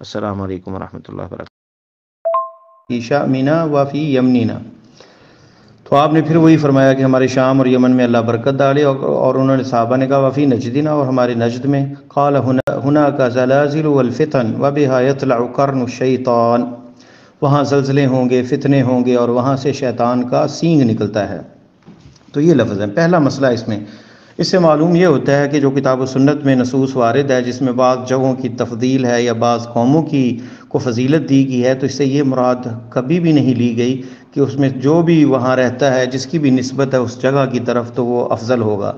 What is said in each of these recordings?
السلام علیکم ورحمۃ اللہ وبرکاتہ۔ عیشا مینا وفی یمنینا، تو آپ نے پھر وہی فرمایا کہ ہمارے شام اور یمن میں اللہ برکت ڈالے، اور انہوں نے صحابہ نے کہا وفی نجدنا، اور ہمارے نجد میں، قال ہناک زلازل والفتن وبها یطلع قرن الشیطان، وہاں زلزلے ہوں گے، فتنے ہوں گے، اور وہاں سے شیطان کا سینگ نکلتا ہے۔ تو یہ لفظ ہے پہلا مسئلہ اس سے معلوم یہ ہوتا ہے کہ جو کتاب و سنت میں نصوص وارد ہے جس میں بعض جگہوں کی تفضیل ہے یا بعض قوموں کو فضیلت دی گئی ہے، تو اس سے یہ مراد کبھی بھی نہیں لی گئی کہ اس میں جو بھی وہاں رہتا ہے جس کی بھی نسبت ہے اس جگہ کی طرف تو وہ افضل ہوگا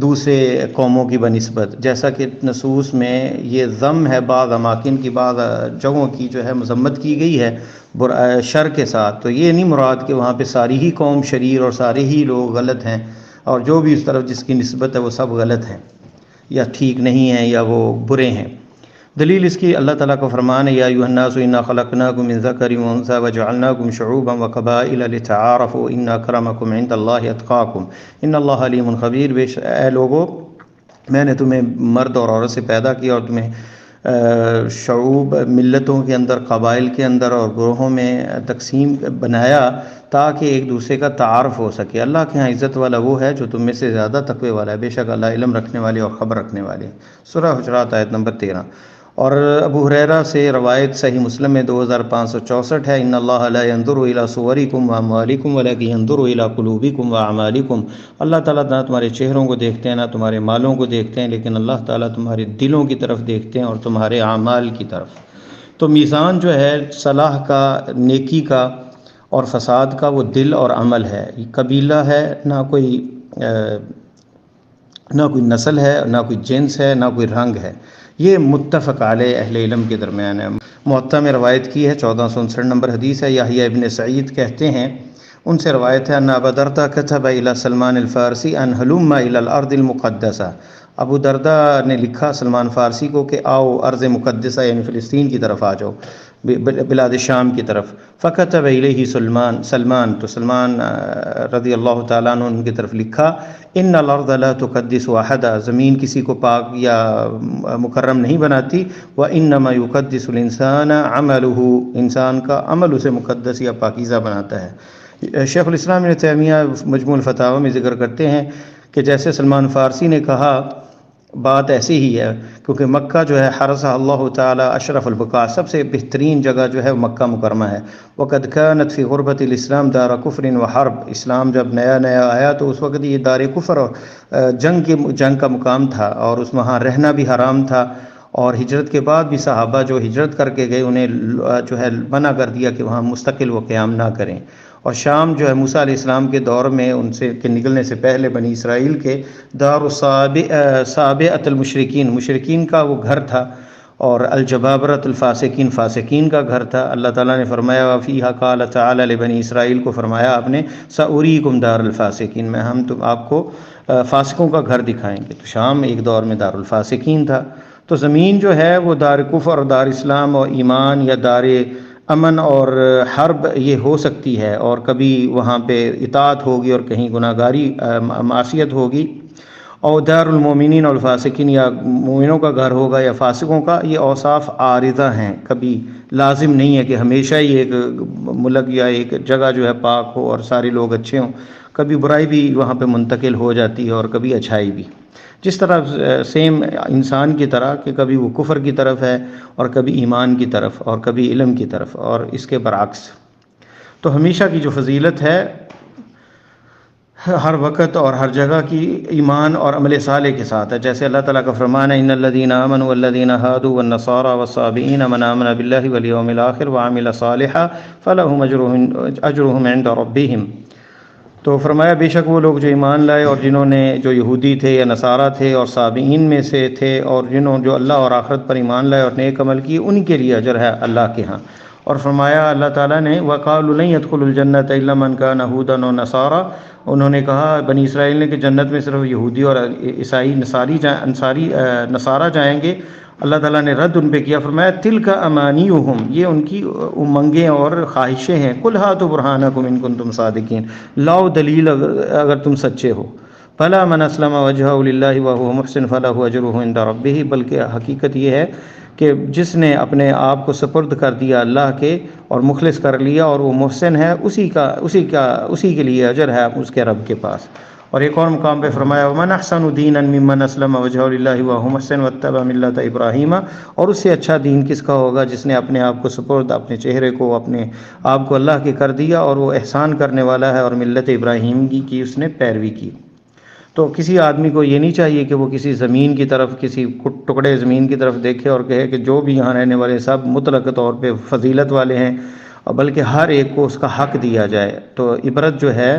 دوسرے قوموں کی بنسبت، جیسا کہ نصوص میں یہ ذم ہے بعض اماکن کی، بعض جگہوں کی جو ہے مذمت کی گئی ہے شر کے ساتھ، تو یہ نہیں مراد کہ وہاں پہ ساری ہی قوم شریر اور سارے ہی لوگ غلط ہیں، اور جو بھی اس طرف جس کی نسبت ہے وہ سب غلط ہیں یا ٹھیک نہیں ہیں یا وہ برے ہیں۔ دلیل اس کی اللہ تعالیٰ کا فرمان ہے، یا ایھا الناس انا خلقناکم من ذکر و انثی وجعلناکم شعوبا وقبائل لتعارفوا ان اکرمکم عند اللہ اتقاکم ان اللہ علیم خبیر، اے لوگو میں نے تمہیں مرد اور عورت سے پیدا کیا اور تمہیں شعوب ملتوں کے اندر، قبائل کے اندر اور گروہوں میں تقسیم بنایا تاکہ ایک دوسرے کا تعارف ہو سکے۔ اللہ کے ہاں عزت والا وہ ہے جو تم میں سے زیادہ تقوی والا ہے، بے شک اللہ علم رکھنے والے اور خبر رکھنے والے۔ سورہ حجرات آیت نمبر 13۔ اور ابو ہریرہ سے روایت صحیح مسلم میں 2564 ہے، ان اللہ لا ينظر الى صورکم واموالکم ولکن ينظر الى قلوبکم واعمالکم، اللہ تعالیٰ نہ تمہارے چہروں کو دیکھتے ہیں نہ تمہارے مالوں کو دیکھتے ہیں، لیکن اللہ تعالیٰ تمہارے دلوں کی طرف دیکھتے ہیں اور تمہارے اعمال کی طرف۔ تو میزان جو ہے صلاح کا، نیکی کا اور فساد کا، وہ دل اور عمل ہے، قبیلہ ہے نہ کوئی نسل ہے، نہ کوئی جنس ہے، نہ کوئی رنگ ہے، یہ متفق علیہ اہل علم کے درمیان ہے۔ موطا میں روایت کی ہے، 1459 نمبر حدیث ہے، یحییٰ ابن سعید کہتے ہیں، ان سے روایت ہے، ان ابا درداء کتب الی سلمان الفارسی ان ہلم الی الارض المقدسہ، ابو درداء نے لکھا سلمان فارسی کو کہ آؤ ارض مقدسہ یعنی فلسطین کی طرف آ جاؤ، بلاد شام کی طرف۔ فکتب الیہ سلمان، تو سلمان رضی اللہ تعالیٰ عنہ ان کی طرف لکھا، ان الارض لا تقدس احدا، زمین کسی کو پاک یا مکرم نہیں بناتی، وانما یقدس الانسان عملہ، انسان کا عمل اسے مقدس یا پاکیزہ بناتا ہے۔ شیخ الاسلام ابن تیمیہ مجموع الفتاوی میں ذکر کرتے ہیں کہ جیسے سلمان فارسی نے کہا بات ایسی ہی ہے، کیونکہ مکہ جو ہے حرسہ اللہ تعالی اشرف البقاع، سب سے بہترین جگہ جو ہے مکہ مکرمہ ہے۔ وقد كانت فی غربت الاسلام دار کفر و حرب، اسلام جب نیا آیا تو اس وقت یہ دار کفر اور جنگ کا مقام تھا، اور اس وہاں رہنا بھی حرام تھا، اور ہجرت کے بعد بھی صحابہ جو ہجرت کر کے گئے انہیں جو ہے منع کر دیا کہ وہاں مستقل وہ قیام نہ کریں۔ اور شام جو ہے موسیٰ علیہ السلام کے دور میں ان سے کے نکلنے سے پہلے بنی اسرائیل کے دار صابئۃ المشرکین، مشرکین کا وہ گھر تھا، اور الجبابرۃ الفاسقین، فاسقین کا گھر تھا۔ اللہ تعالیٰ نے فرمایا وفیہا قال تعالی لبنی اسرائیل کو فرمایا آپ نے سأریکم دار الفاسقین، میں ہم تم آپ کو فاسقوں کا گھر دکھائیں گے۔ تو شام ایک دور میں دار الفاسقین تھا۔ تو زمین جو ہے وہ دار کفر اور دار اسلام اور ایمان یا دار امن اور حرب یہ ہو سکتی ہے، اور کبھی وہاں پہ اطاعت ہوگی اور کہیں گناہگاری معصیت ہوگی، اور دار المومنین اور الفاسقین یا مومنوں کا گھر ہوگا یا فاسقوں کا، یہ اوصاف عارضہ ہیں، کبھی لازم نہیں ہے کہ ہمیشہ ہی ایک ملک یا ایک جگہ جو ہے پاک ہو اور سارے لوگ اچھے ہوں، کبھی برائی بھی وہاں پہ منتقل ہو جاتی ہے اور کبھی اچھائی بھی، جس طرح سیم انسان کی طرح کہ کبھی وہ کفر کی طرف ہے اور کبھی ایمان کی طرف اور کبھی علم کی طرف، اور اس کے برعکس۔ تو ہمیشہ کی جو فضیلت ہے ہر وقت اور ہر جگہ کی ایمان اور عمل صالح کے ساتھ ہے، جیسے اللہ تعالیٰ کا فرمان ہے ان الذین آمنوا والذین ہادوا والنصارى والصابئین من آمن باللہ والیوم الآخر وعمل صالحا فلہم اجرہم عند ربہم، تو فرمایا بے شک وہ لوگ جو ایمان لائے اور جنہوں نے جو یہودی تھے یا نصارہ تھے اور صابئین میں سے تھے، اور جنہوں جو اللہ اور آخرت پر ایمان لائے اور نیک عمل کیے، ان کے لیے اجر ہے اللہ کے ہاں۔ اور فرمایا اللہ تعالیٰ نے وَقَالُوا لَن يَدْخُلُوا الْجَنَّةَ إِلَّا مَنْ كَانَ هُودًا وَنَصَارَىٰ، انہوں نے کہا بنی اسرائیل نے کہ جنت میں صرف یہودی اور عیسائی نصارہ جائیں گے۔ اللہ تعالیٰ نے رد ان پہ کیا، فرمایا تِلْكَ أَمَانِيُّهُمْ، یہ ان کی امنگیں اور خواہشیں ہیں، قُلْ هَاتُوا بُرْهَانَكُمْ إِن كُنتُمْ صَادِقِينَ، لاؤ دلیل اگر تم سچے ہو۔ فلا من اسلم وجهه لله وهو محسن فله اجره عند ربه، بلکہ حقیقت یہ ہے کہ جس نے اپنے آپ کو سپرد کر دیا اللہ کے اور مخلص کر لیا اور وہ محسن ہے، اسی کے لیے اجر ہے اس کے رب کے پاس۔ اور ایک اور مقام پہ فرمایا ومن احسن دینا ممن اسلم وجهه لله وهو محسن واتبع ملت ابراہیم، اور اس سے اچھا دین کس کا ہوگا جس نے اپنے آپ کو سپرد، اپنے چہرے کو، اپنے آپ کو اللہ کے کر دیا اور وہ احسان کرنے والا ہے اور ملت ابراہیم کی اس نے پیروی کی۔ تو کسی آدمی کو یہ نہیں چاہیے کہ وہ کسی زمین کی طرف، کسی ٹکڑے زمین کی طرف دیکھے اور کہے کہ جو بھی یہاں رہنے والے سب مطلق طور پہ فضیلت والے ہیں، بلکہ ہر ایک کو اس کا حق دیا جائے۔ تو عبرت جو ہے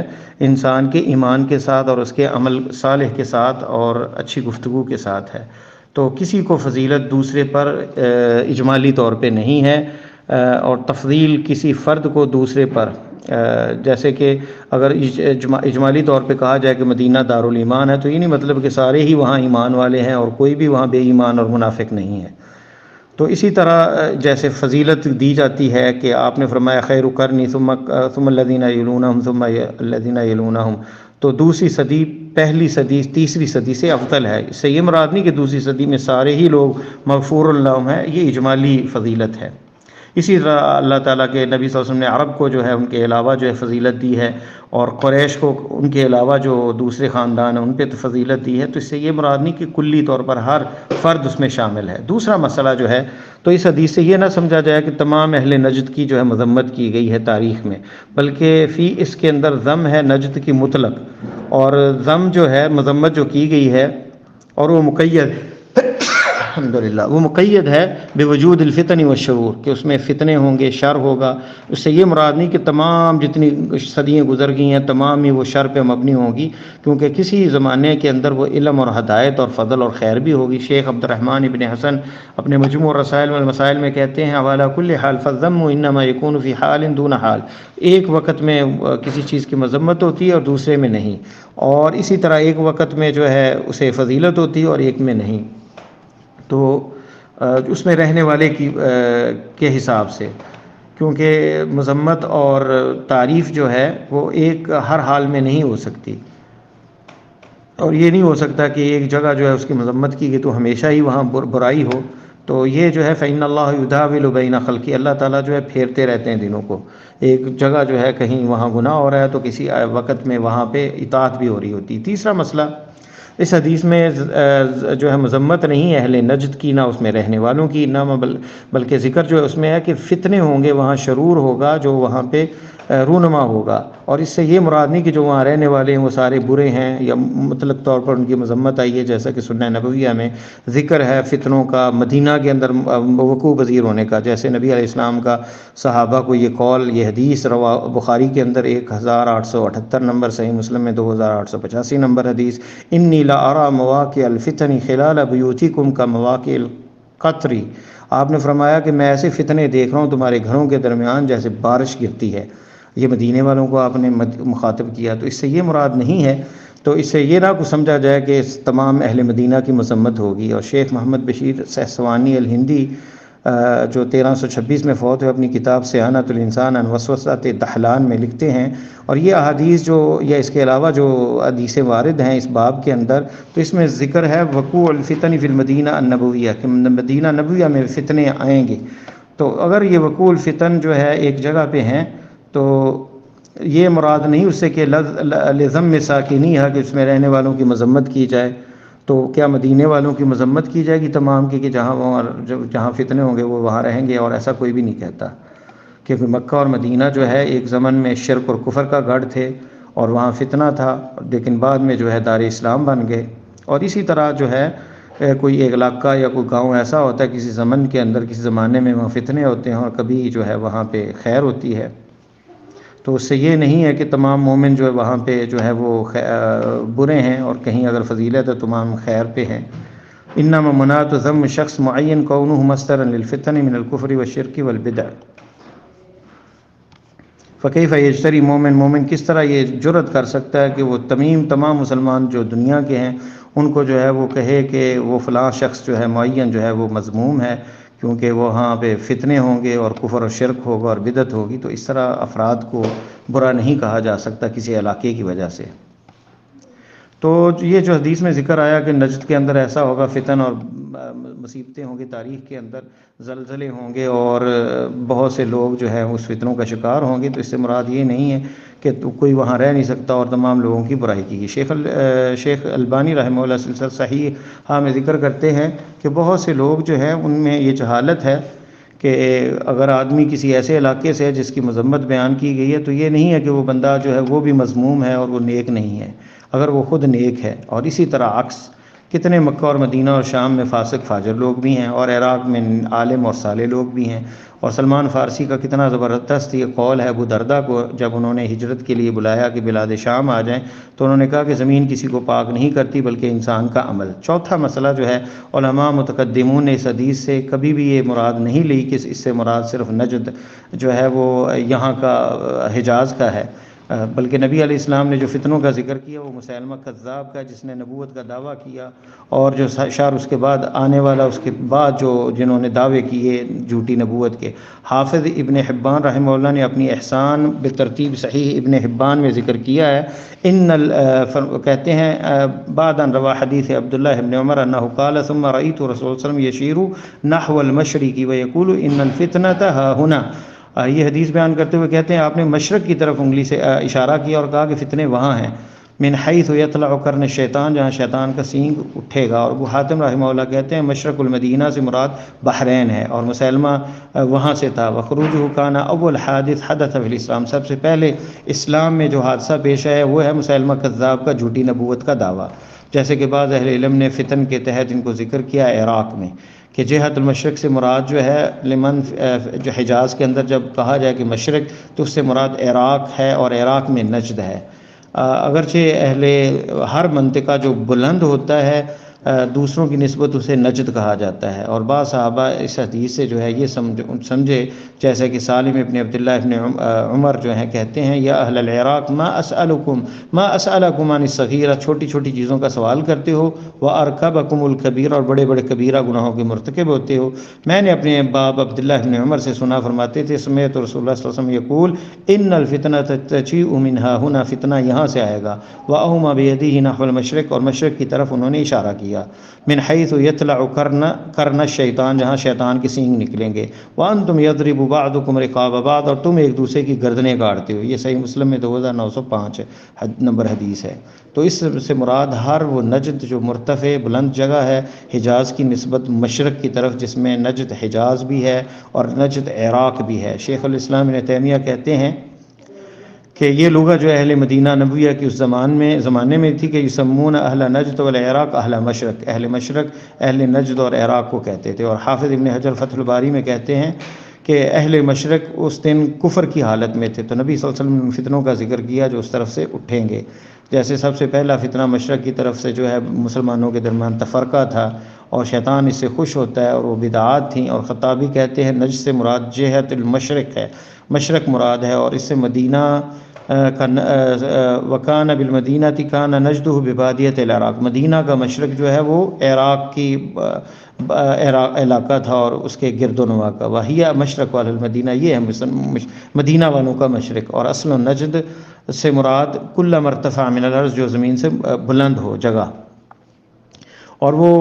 انسان کے ایمان کے ساتھ اور اس کے عمل صالح کے ساتھ اور اچھی گفتگو کے ساتھ ہے۔ تو کسی کو فضیلت دوسرے پر اجمالی طور پہ نہیں ہے، اور تفضیل کسی فرد کو دوسرے پر، جیسے کہ اگر اجمالی طور پہ کہا جائے کہ مدینہ دارالایمان ہے، تو یہ نہیں مطلب کہ سارے ہی وہاں ایمان والے ہیں اور کوئی بھی وہاں بے ایمان اور منافق نہیں ہے۔ تو اسی طرح جیسے فضیلت دی جاتی ہے کہ آپ نے فرمایا خیر قرنی ثم الذین یلونہم ثم الذین یلونہم، تو دوسری صدی پہلی صدی تیسری صدی سے افضل ہے۔ اس سے یہ مراد نہیں کہ دوسری صدی میں سارے ہی لوگ مغفور لہم ہیں، یہ اجمالی فضیلت ہے۔ اسی طرح اللہ تعالیٰ کے نبی صلی اللہ علیہ وسلم نے عرب کو جو ہے ان کے علاوہ جو ہے فضیلت دی ہے، اور قریش کو ان کے علاوہ جو دوسرے خاندان ہیں ان پہ تو فضیلت دی ہے۔ تو اس سے یہ مراد نہیں کہ کلی طور پر ہر فرد اس میں شامل ہے۔ دوسرا مسئلہ جو ہے، تو اس حدیث سے یہ نہ سمجھا جائے کہ تمام اہل نجد کی جو ہے مذمت کی گئی ہے تاریخ میں، بلکہ اس کے اندر ذم ہے نجد کی مطلق، اور ذم جو ہے مذمت جو کی گئی ہے اور وہ مقید الحمدللہ وہ مقید ہے بوجود الفتن والشرور، کہ اس میں فتنے ہوں گے، شر ہوگا۔ اس سے یہ مراد نہیں کہ تمام جتنی صدیاں گزر گئی ہیں تمام ہی وہ شر پہ مبنی ہوں گی، کیونکہ کسی زمانے کے اندر وہ علم اور ہدایت اور فضل اور خیر بھی ہوگی۔ شیخ عبد الرحمن ابن حسن اپنے مجموع الرسائل والمسائل میں کہتے ہیں وعلی کل حال فالذم انما یکون فی حال دون حال، ایک وقت میں کسی چیز کی مذمت ہوتی ہے اور دوسرے میں نہیں، اور اسی طرح ایک وقت میں جو ہے اسے فضیلت ہوتی ہے اور ایک میں نہیں، تو اس میں رہنے والے کے حساب سے، کیونکہ مذمت اور تعریف جو ہے وہ ایک ہر حال میں نہیں ہو سکتی، اور یہ نہیں ہو سکتا کہ ایک جگہ جو ہے اس کی مذمت کی گئی تو ہمیشہ ہی وہاں برائی ہو۔ تو یہ جو ہے فإن اللہ یداول بین خلقہ، اللہ تعالیٰ جو ہے پھیرتے رہتے ہیں دنوں کو، ایک جگہ جو ہے کہیں وہاں گناہ ہو رہا ہے تو کسی وقت میں وہاں پہ اطاعت بھی ہو رہی ہوتی۔ تیسرا مسئلہ، اس حدیث میں جو ہے مذمت نہیں ہے اہل نجد کی، نہ اس میں رہنے والوں کی، نہ بلکہ ذکر جو ہے اس میں ہے کہ فتنے ہوں گے، وہاں شرور ہوگا جو وہاں پہ رونما ہوگا، اور اس سے یہ مراد نہیں کہ جو وہاں رہنے والے ہیں وہ سارے برے ہیں یا مطلق طور پر ان کی مذمت آئی ہے، جیسا کہ سنہ نبویہ میں ذکر ہے فتنوں کا مدینہ کے اندر وقوع پذیر ہونے کا، جیسے نبی علیہ السلام کا صحابہ کو یہ قول، یہ حدیث بخاری کے اندر 1878 نمبر، صحیح مسلم میں 2885 نمبر حدیث، انی لا ارى مواقع الفتن خلال بیوتکم کا مواقع القطر، آپ نے فرمایا کہ میں ایسے فتنے دیکھ رہا ہوں تمہارے گھروں کے درمیان جیسے بارش گرتی ہے۔ یہ مدینے والوں کو آپ نے مخاطب کیا، تو اس سے یہ مراد نہیں ہے، تو اس سے یہ نہ کو سمجھا جائے کہ تمام اہل مدینہ کی مذمت ہوگی۔ اور شیخ محمد بشیر سہسوانی الہندی جو 1326 میں فوت ہوئے، اپنی کتاب صیانۃ الانسان عن وسوسۃ دہلان میں لکھتے ہیں، اور یہ احادیث جو یا اس کے علاوہ جو حدیثیں وارد ہیں اس باب کے اندر، تو اس میں ذکر ہے وقوع الفتن فی المدینہ النبویہ، کہ مدینہ نبویہ میں فتنے آئیں گے۔ تو اگر یہ وقوع الفتن جو ہے ایک جگہ پہ ہیں تو یہ مراد نہیں اس سے کہ لذم ساکنیہا، کہ اس میں رہنے والوں کی مذمت کی جائے۔ تو کیا مدینے والوں کی مذمت کی جائے گی تمام کی کہ جہاں فتنے ہوں گے وہ وہاں رہیں گے؟ اور ایسا کوئی بھی نہیں کہتا، کیونکہ مکہ اور مدینہ جو ہے ایک زمن میں شرک اور کفر کا گڑھ تھے اور وہاں فتنہ تھا، لیکن بعد میں جو ہے دار اسلام بن گئے۔ اور اسی طرح جو ہے کوئی ایک علاقہ یا کوئی گاؤں ایسا ہوتا ہے کسی زمن کے اندر، کسی زمانے میں وہاں فتنے ہوتے ہیں اور کبھی جو ہے وہاں پہ خیر ہوتی ہے، تو اس سے یہ نہیں ہے کہ تمام مومن جو ہے وہاں پہ جو ہے وہ برے ہیں، اور کہیں اگر فضیلت ہے تمام خیر پہ ہیں۔ انما مناط ذم شخص معین کونہ مصدرا للفتن من الکفر والشرک والبدع، فکیف یجتری مومن کس طرح یہ جرت کر سکتا ہے کہ وہ تمام مسلمان جو دنیا کے ہیں ان کو جو ہے وہ کہے کہ وہ فلاں شخص جو ہے معین جو ہے وہ مذموم ہے، کیونکہ وہاں پہ فتنے ہوں گے اور کفر و شرک ہوگا اور بدعت ہوگی۔ تو اس طرح افراد کو برا نہیں کہا جا سکتا کسی علاقے کی وجہ سے۔ تو یہ جو حدیث میں ذکر آیا کہ نجد کے اندر ایسا ہوگا فتن اور مصیبتیں ہوں گی، تاریخ کے اندر زلزلے ہوں گے اور بہت سے لوگ جو ہے اس فتنوں کا شکار ہوں گے، تو اس سے مراد یہ نہیں ہے کہ کوئی وہاں رہ نہیں سکتا اور تمام لوگوں کی برائی کی گئی۔ شیخ البانی رحمہ اللہ سلسلہ صحیحہ میں ذکر کرتے ہیں کہ بہت سے لوگ جو ہیں ان میں یہ جہالت ہے کہ اگر آدمی کسی ایسے علاقے سے ہے جس کی مذمت بیان کی گئی ہے تو یہ نہیں ہے کہ وہ بندہ جو ہے وہ بھی مذموم ہے اور وہ نیک نہیں ہے، اگر وہ خود نیک ہے۔ اور اسی طرح عکس، کتنے مکہ اور مدینہ اور شام میں فاسق فاجر لوگ بھی ہیں اور عراق میں عالم اور صالح لوگ بھی ہیں۔ اور سلمان فارسی کا کتنا زبردست یہ قول ہے ابو دردہ کو، جب انہوں نے ہجرت کے لیے بلایا کہ بلاد شام آ جائیں تو انہوں نے کہا کہ زمین کسی کو پاک نہیں کرتی بلکہ انسان کا عمل۔ چوتھا مسئلہ جو ہے، علماء متقدمون نے اس حدیث سے کبھی بھی یہ مراد نہیں لی کہ اس سے مراد صرف نجد جو ہے وہ یہاں کا حجاز کا ہے، بلکہ نبی علیہ السلام نے جو فتنوں کا ذکر کیا وہ مسیلمہ کذاب کا، جس نے نبوت کا دعویٰ کیا، اور جو شار اس کے بعد آنے والا، اس کے بعد جنہوں نے دعوے کیے جھوٹی نبوت کے۔ حافظ ابن حبان رحمہ اللہ نے اپنی احسان بترتیب صحیح ابن حبان میں ذکر کیا ہے، کہتے ہیں بعد ان روا حدیث عبداللہ ابن عمر انہ قال ثم رأیت رسول صلی اللہ علیہ وسلم یشیر نحو المشرق ویقول ان الفتنۃ ها هنا۔ یہ حدیث بیان کرتے ہوئے کہتے ہیں آپ نے مشرق کی طرف انگلی سے اشارہ کیا اور کہا کہ فتنے وہاں ہیں، من حیث یطلع قرن الشیطان، جہاں شیطان کا سینگ اٹھے گا۔ اور ابو حاتم رحمہ اللہ کہتے ہیں مشرق المدینہ سے مراد بحرین ہے اور مسیلمہ وہاں سے تھا۔ وخروجہ کان اول حادث حدث فی الاسلام، سب سے پہلے اسلام میں جو حادثہ پیش ہے وہ ہے مسیلمہ کذاب کا جھوٹی نبوت کا دعویٰ، جیسے کہ بعض اہل علم نے فتن کے تحت ان کو ذکر کیا عراق میں، کہ جہت المشرق سے مراد جو ہے لمن، جو حجاز کے اندر جب کہا جائے کہ مشرق تو اس سے مراد عراق ہے اور عراق میں نجد ہے۔ اگرچہ ہر منطقہ جو بلند ہوتا ہے دوسروں کی نسبت اسے نجد کہا جاتا ہے، اور بعض صحابہ اس حدیث سے جو ہے یہ سمجھے، جیسے کہ سالم ابن عبداللہ ابن عمر جو ہیں کہتے ہیں یا اہل العراق ما اسألکم عن الصغیرہ، چھوٹی چھوٹی چیزوں کا سوال کرتے ہو، وارکبکم الکبیر، اور بڑے بڑے کبیرہ گناہوں کے مرتکب ہوتے ہو۔ میں نے اپنے باپ عبداللہ ابن عمر سے سنا، فرماتے تھے سمعت رسول اللہ صلی اللہ علیہ وسلم یقول ان الفتنۃ تجیء من ها هنا، فتنہ یہاں سے آئے گا، واوما بیدیہ نحو المشرق، اور مشرق کی طرف انہوں نے اشارہ کیا، من حیث یطلع قرن الشیطان، جہاں شیطان کے سینگ نکلیں گے، وانتم یضرب بعضکم رقاب بعض، اور تم ایک دوسرے کی گردنیں کاٹتے ہو۔ یہ صحیح مسلم میں 2905 نمبر حدیث ہے۔ تو اس سے مراد ہر وہ نجد جو مرتفع بلند جگہ ہے حجاز کی نسبت مشرق کی طرف، جس میں نجد حجاز بھی ہے اور نجد عراق بھی ہے۔ شیخ الاسلام ابن تیمیہ کہتے ہیں کہ یہ لغت جو اہل مدینہ نبویہ کی اس زمانے میں تھی کہ یسمون اہل نجد والعراق اہل مشرق، اہل مشرق اہل نجد اور عراق کو کہتے تھے۔ اور حافظ ابن حجر فتح الباری میں کہتے ہیں کہ اہل مشرق اس دن کفر کی حالت میں تھے، تو نبی صلی اللہ علیہ وسلم نے فتنوں کا ذکر کیا جو اس طرف سے اٹھیں گے۔ جیسے سب سے پہلا فتنہ مشرق کی طرف سے جو ہے مسلمانوں کے درمیان تفرقہ تھا اور شیطان اس سے خوش ہوتا ہے اور وہ بدعات تھیں، اور خطابی کہتے ہیں نجد سے مراد جہت المشرق ہے، مشرق مراد ہے، اور اس سے مدینہ وکان بالمدینہ کان نجدہ ببادیۃ العراق، مدینہ کا مشرق جو ہے وہ عراق کی علاقہ تھا اور اس کے گرد و نواح کا، وہی مشرق والا المدینہ، یہ ہے مدینہ والوں کا مشرق۔ اور اصل نجد سے مراد کل مرتفع من الارض، جو زمین سے بلند ہو جگہ، اور وہ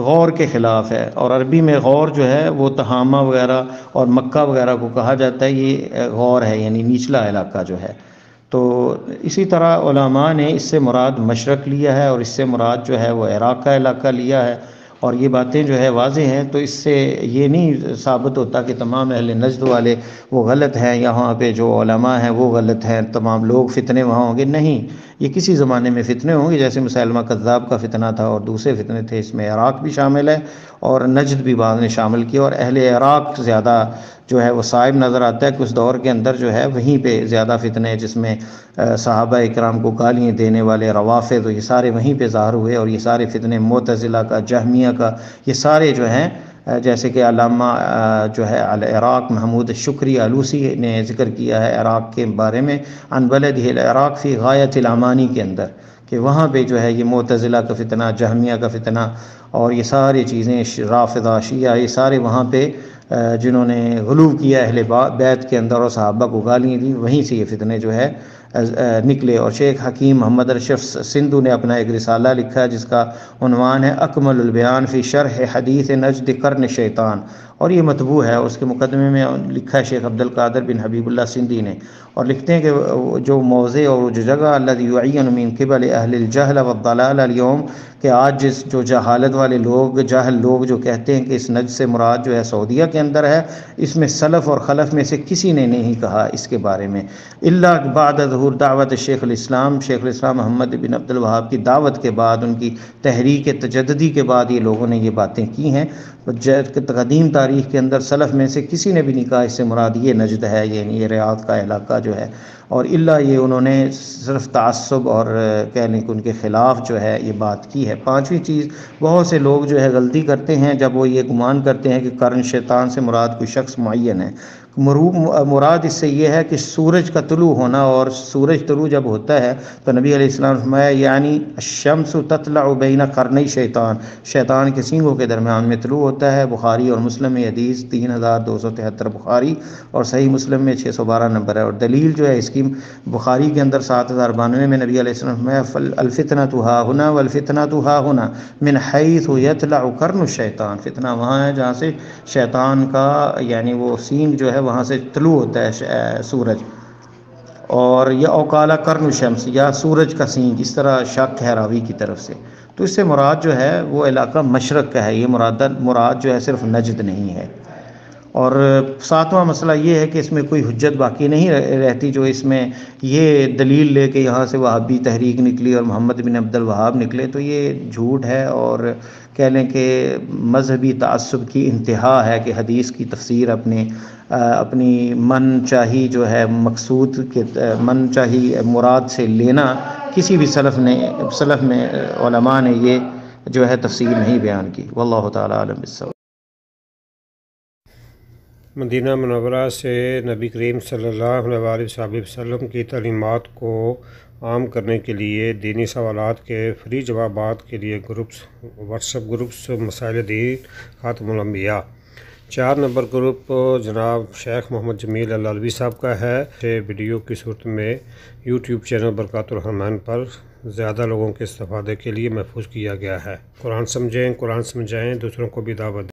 غور کے خلاف ہے، اور عربی میں غور جو ہے وہ تہامہ وغیرہ اور مکہ وغیرہ کو کہا جاتا ہے، یہ غور ہے یعنی نچلا علاقہ جو ہے۔ تو اسی طرح علماء نے اس سے مراد مشرق لیا ہے اور اس سے مراد جو ہے وہ عراق کا علاقہ لیا ہے، اور یہ باتیں جو ہے واضح ہیں، تو اس سے یہ نہیں ثابت ہوتا کہ تمام اہل نجد والے وہ غلط ہیں، یہاں پہ جو علماء ہیں وہ غلط ہیں، تمام لوگ فتنے وہاں ہوں گے، نہیں، یہ کسی زمانے میں فتنے ہوں گے، جیسے مسیلمہ کذاب کا فتنہ تھا اور دوسرے فتنے تھے، اس میں عراق بھی شامل ہے اور نجد بھی بعض نے شامل کیا، اور اہل عراق زیادہ جو ہے وہ صائب نظر آتا ہے کہ اس دور کے اندر جو ہے وہیں پہ زیادہ فتنے، جس میں صحابہ اکرام کو گالیاں دینے والے روافض، یہ سارے وہیں پہ ظاہر ہوئے، اور یہ سارے فتنے معتزلہ کا، جہمیہ کا، یہ سارے جو ہیں، جیسے کہ علامہ جو ہے العراق محمود شکری آلوسی نے ذکر کیا ہے عراق کے بارے میں، عن بلدہ العراق فی غایۃ الامانی کے اندر، کہ وہاں پہ جو ہے یہ معتزلہ کا فتنہ، جہمیہ کا فتنہ اور یہ ساری چیزیں، رافضہ، شیعہ، یہ سارے وہاں پہ جنہوں نے غلو کیا اہل بیت کے اندر اور صحابہ کو گالیاں دیں، وہیں سے یہ فتنے جو ہے نکلے۔ اور شیخ حکیم محمد اشرف سندھو نے اپنا ایک رسالہ لکھا ہے جس کا عنوان ہے اکمل البیان فی شرح حدیث نجد قرن شیطان، اور یہ مطبوع ہے۔ اس کے مقدمے میں لکھا ہے شیخ عبد القادر بن حبیب اللہ سندھی نے، اور لکھتے ہیں کہ جو موضع اور جو جگہ الذی یعین من قبل اہل الجہل والضلال اليوم، کہ آج جو جہالت والے لوگ، جاہل لوگ جو کہتے ہیں کہ اس نجد سے مراد جو ہے سعودیہ کے اندر ہے، اس میں سلف اور خلف میں سے کسی نے نہیں کہا اس کے بارے میں، الا بعد ظہور دعوت شیخ الاسلام محمد بن عبد الوہاب کی دعوت کے بعد، ان کی تحریک تجددی کے بعد یہ لوگوں نے یہ باتیں کی ہیں۔ قدیم تاریخ کے اندر سلف میں سے کسی نے بھی نہیں کہا اس سے مراد یہ نجد ہے، یعنی یہ ریاض کا علاقہ جو ہے، اور الا یہ انہوں نے صرف تعصب اور کہہ لیں کہ ان کے خلاف جو ہے یہ بات کی ہے۔ پانچویں چیز، بہت سے لوگ جو ہے غلطی کرتے ہیں جب وہ یہ گمان کرتے ہیں کہ قرن شیطان سے مراد کوئی شخص معین ہے۔ مراد اس سے یہ ہے کہ سورج کا طلوع ہونا، اور سورج طلوع جب ہوتا ہے تو نبی علیہ السلام نے فرمایا یعنی الشمس تطلع بین قرنی شیطان، شیطان کے سینگوں کے درمیان میں طلوع ہوتا ہے۔ بخاری اور مسلم میں حدیث 3273 بخاری اور صحیح مسلم میں 612 نمبر ہے، اور دلیل جو ہے اس کی بخاری کے اندر 7092 میں نبی علیہ السلام نے فرمایا الفتنۃ ہا ہنا والفتنۃ ہا ہنا من حیث یطلع قرن الشیطان، فتنہ وہاں ہے جہاں سے شیطان کا یعنی وہ سینگ جو ہے وہاں سے طلوع ہوتا ہے سورج، اور یا اوقالا قرن الشمس، یا سورج کا سینگ، اس طرح شک ہے راوی کی طرف سے۔ تو اس سے مراد جو ہے وہ علاقہ مشرق کا ہے، یہ مراد جو ہے صرف نجد نہیں ہے۔ اور ساتواں مسئلہ یہ ہے کہ اس میں کوئی حجت باقی نہیں رہتی جو اس میں یہ دلیل لے کے یہاں سے وہابی تحریک نکلی اور محمد بن عبد الوہاب نکلے، تو یہ جھوٹ ہے، اور کہہ لیں کہ مذہبی تعصب کی انتہا ہے کہ حدیث کی تفسیر اپنی من چاہی جو ہے مقصود کے من چاہی مراد سے لینا، کسی بھی سلف میں علماء نے یہ جو ہے تفسیر نہیں بیان کی۔ واللہ تعالی عالم بالصواب۔ مدینہ منورہ سے نبی کریم صلی اللہ علیہ وسلم کی تعلیمات کو عام کرنے کے لیے دینی سوالات کے فری جوابات کے لیے واٹس ایپ گروپس مسائل دین خاتم الانبیاء۔ 4 نمبر گروپ جناب شیخ محمد جمیل العلوی صاحب کا ہے، ویڈیو کی صورت میں یوٹیوب چینل برکات الرحمن پر زیادہ لوگوں کے استفادے کے لیے محفوظ کیا گیا ہے۔ قرآن سمجھیں، قرآن سمجھائیں، دوسروں کو بھی دعوت دیں۔